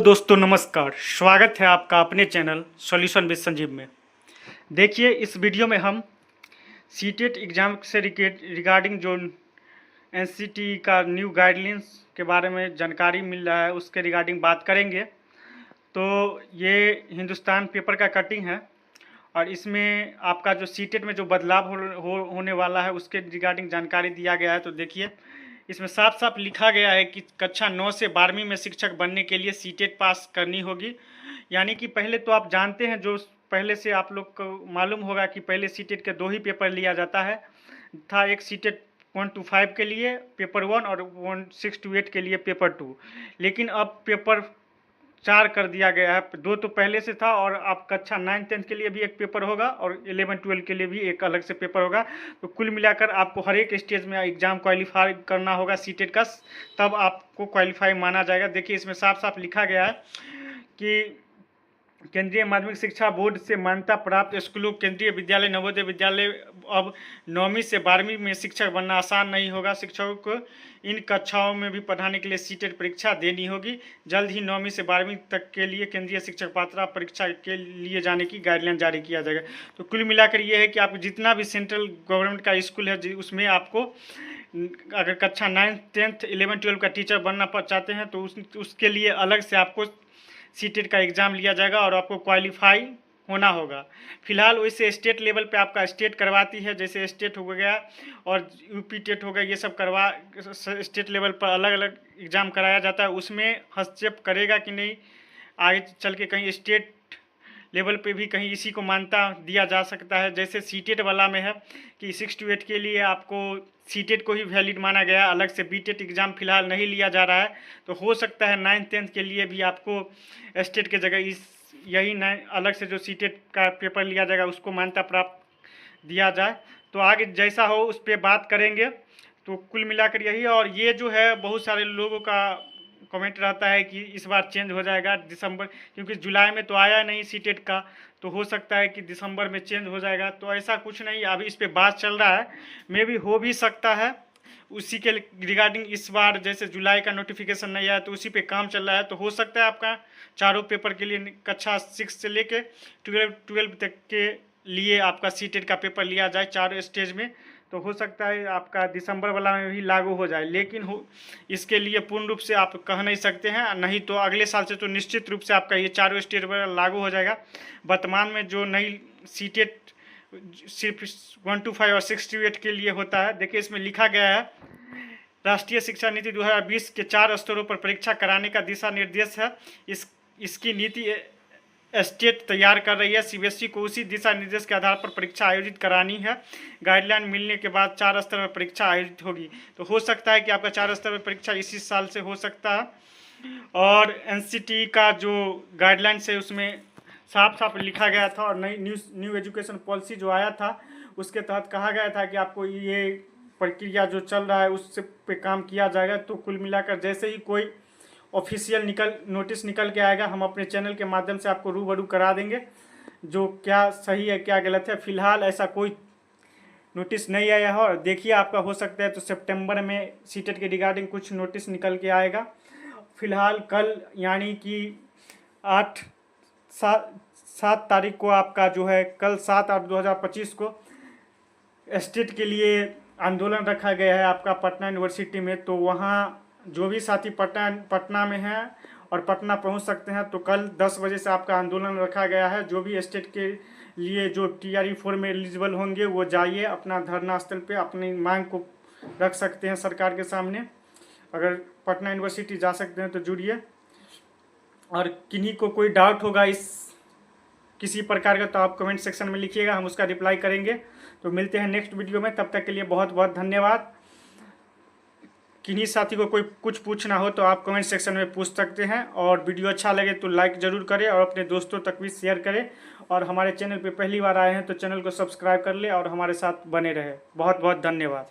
दोस्तों नमस्कार, स्वागत है आपका अपने चैनल सॉल्यूशन विद संजीव में। देखिए, इस वीडियो में हम सीटेट एग्ज़ाम से रिगार्डिंग जो एनसीटी का न्यू गाइडलाइंस के बारे में जानकारी मिल रहा है उसके रिगार्डिंग बात करेंगे। तो ये हिंदुस्तान पेपर का कटिंग है और इसमें आपका जो सीटेट में जो बदलाव होने वाला है उसके रिगार्डिंग जानकारी दिया गया है। तो देखिए, इसमें साफ साफ लिखा गया है कि कक्षा 9 से 12वीं में शिक्षक बनने के लिए सीटेट पास करनी होगी। यानी कि पहले तो आप जानते हैं, जो पहले से आप लोग को मालूम होगा कि पहले सीटेट के 2 ही पेपर लिया जाता है था। एक सीटेट 1 to 5 के लिए पेपर 1 और 6 to 8 के लिए पेपर 2। लेकिन अब पेपर 4 कर दिया गया है। 2 तो पहले से था और आप कक्षा 9-10 के लिए भी एक पेपर होगा और 11-12 के लिए भी एक अलग से पेपर होगा। तो कुल मिलाकर आपको हर एक स्टेज में एग्ज़ाम क्वालिफाई करना होगा सीटेट का, तब आपको क्वालिफाई माना जाएगा। देखिए, इसमें साफ साफ लिखा गया है कि केंद्रीय माध्यमिक शिक्षा बोर्ड से मान्यता प्राप्त स्कूलों, केंद्रीय विद्यालय, नवोदय विद्यालय अब 9वीं से 12वीं में शिक्षक बनना आसान नहीं होगा। शिक्षकों को इन कक्षाओं में भी पढ़ाने के लिए सीटेट परीक्षा देनी होगी। जल्द ही 9वीं से 12वीं तक के लिए केंद्रीय शिक्षक पात्रता परीक्षा के लिए जाने की गाइडलाइन जारी किया जाएगा। तो कुल मिलाकर ये है कि आप जितना भी सेंट्रल गवर्नमेंट का स्कूल है उसमें आपको अगर कक्षा 9, 10, 11, 12 का टीचर बनना चाहते हैं तो उसके लिए अलग से आपको सीटेट का एग्ज़ाम लिया जाएगा और आपको क्वालिफाई होना होगा। फिलहाल वैसे स्टेट लेवल पे आपका स्टेट करवाती है, जैसे स्टेट हो गया और यूपी टेट हो गया, ये सब स्टेट लेवल पर अलग अलग एग्ज़ाम कराया जाता है। उसमें हस्तक्षेप करेगा कि नहीं, आगे चल के कहीं स्टेट लेवल पे भी कहीं इसी को मान्यता दिया जा सकता है। जैसे सीटेट वाला में है कि 6 to 8 के लिए आपको सीटेट को ही वैलिड माना गया, अलग से बीटेट एग्ज़ाम फिलहाल नहीं लिया जा रहा है। तो हो सकता है 9-10 के लिए भी आपको स्टेट के जगह यही अलग से जो सीटेट का पेपर लिया जाएगा उसको मान्यता प्राप्त दिया जाए। तो आगे जैसा हो उस पर बात करेंगे। तो कुल मिलाकर यही, और ये जो है बहुत सारे लोगों का कमेंट रहता है कि इस बार चेंज हो जाएगा दिसंबर, क्योंकि जुलाई में तो आया नहीं सीटेट का, तो हो सकता है कि दिसंबर में चेंज हो जाएगा। तो ऐसा कुछ नहीं, अभी इस पे बात चल रहा है, मे भी हो भी सकता है। उसी के रिगार्डिंग इस बार जैसे जुलाई का नोटिफिकेशन नहीं आया तो उसी पे काम चल रहा है। तो हो सकता है आपका चारों पेपर के लिए कक्षा 6 से लेके 12 तक के लिए आपका सीटेट का पेपर लिया जाए चारों स्टेज में। तो हो सकता है आपका दिसंबर वाला में भी लागू हो जाए, लेकिन इसके लिए पूर्ण रूप से आप कह नहीं सकते हैं। नहीं तो अगले साल से तो निश्चित रूप से आपका ये चारों स्टेट वाला लागू हो जाएगा। वर्तमान में जो नई सीटेट सिर्फ 1 to 5 और 6 to 8 के लिए होता है। देखिए, इसमें लिखा गया है राष्ट्रीय शिक्षा नीति 2020 के 4 स्तरों पर परीक्षा कराने का दिशा निर्देश है। इसकी नीति स्टेट तैयार कर रही है। सीबीएसई को उसी दिशा निर्देश के आधार पर परीक्षा आयोजित करानी है। गाइडलाइन मिलने के बाद 4 स्तर पर परीक्षा आयोजित होगी। तो हो सकता है कि आपका 4 स्तर पर परीक्षा इसी साल से हो सकता है। और एनसीटी का जो गाइडलाइंस है उसमें साफ साफ लिखा गया था, और नई न्यू एजुकेशन पॉलिसी जो आया था उसके तहत कहा गया था कि आपको ये प्रक्रिया जो चल रहा है उससे पे काम किया जाएगा। तो कुल मिलाकर जैसे ही कोई ऑफिशियल नोटिस निकल के आएगा, हम अपने चैनल के माध्यम से आपको रूबरू करा देंगे जो क्या सही है क्या गलत है। फिलहाल ऐसा कोई नोटिस नहीं आया है, और देखिए आपका हो सकता है तो सितंबर में सीटेट के रिगार्डिंग कुछ नोटिस निकल के आएगा। फिलहाल कल यानी कि 7 तारीख को आपका जो है, कल 7/8/2025 को स्टेट के लिए आंदोलन रखा गया है आपका पटना यूनिवर्सिटी में। तो वहाँ जो भी साथी पटना में हैं और पटना पहुँच सकते हैं, तो कल 10 बजे से आपका आंदोलन रखा गया है। जो भी स्टेट के लिए जो TRE 4 में एलिजिबल होंगे वो जाइए अपना धरना स्थल पे अपनी मांग को रख सकते हैं सरकार के सामने। अगर पटना यूनिवर्सिटी जा सकते हैं तो जुड़िए, और किन्हीं को कोई डाउट होगा इस किसी प्रकार का तो आप कमेंट सेक्शन में लिखिएगा, हम उसका रिप्लाई करेंगे। तो मिलते हैं नेक्स्ट वीडियो में, तब तक के लिए बहुत बहुत धन्यवाद। किन्हीं साथी को कोई कुछ पूछना हो तो आप कमेंट सेक्शन में पूछ सकते हैं, और वीडियो अच्छा लगे तो लाइक ज़रूर करें और अपने दोस्तों तक भी शेयर करें। और हमारे चैनल पे पहली बार आए हैं तो चैनल को सब्सक्राइब कर ले और हमारे साथ बने रहे। बहुत बहुत धन्यवाद।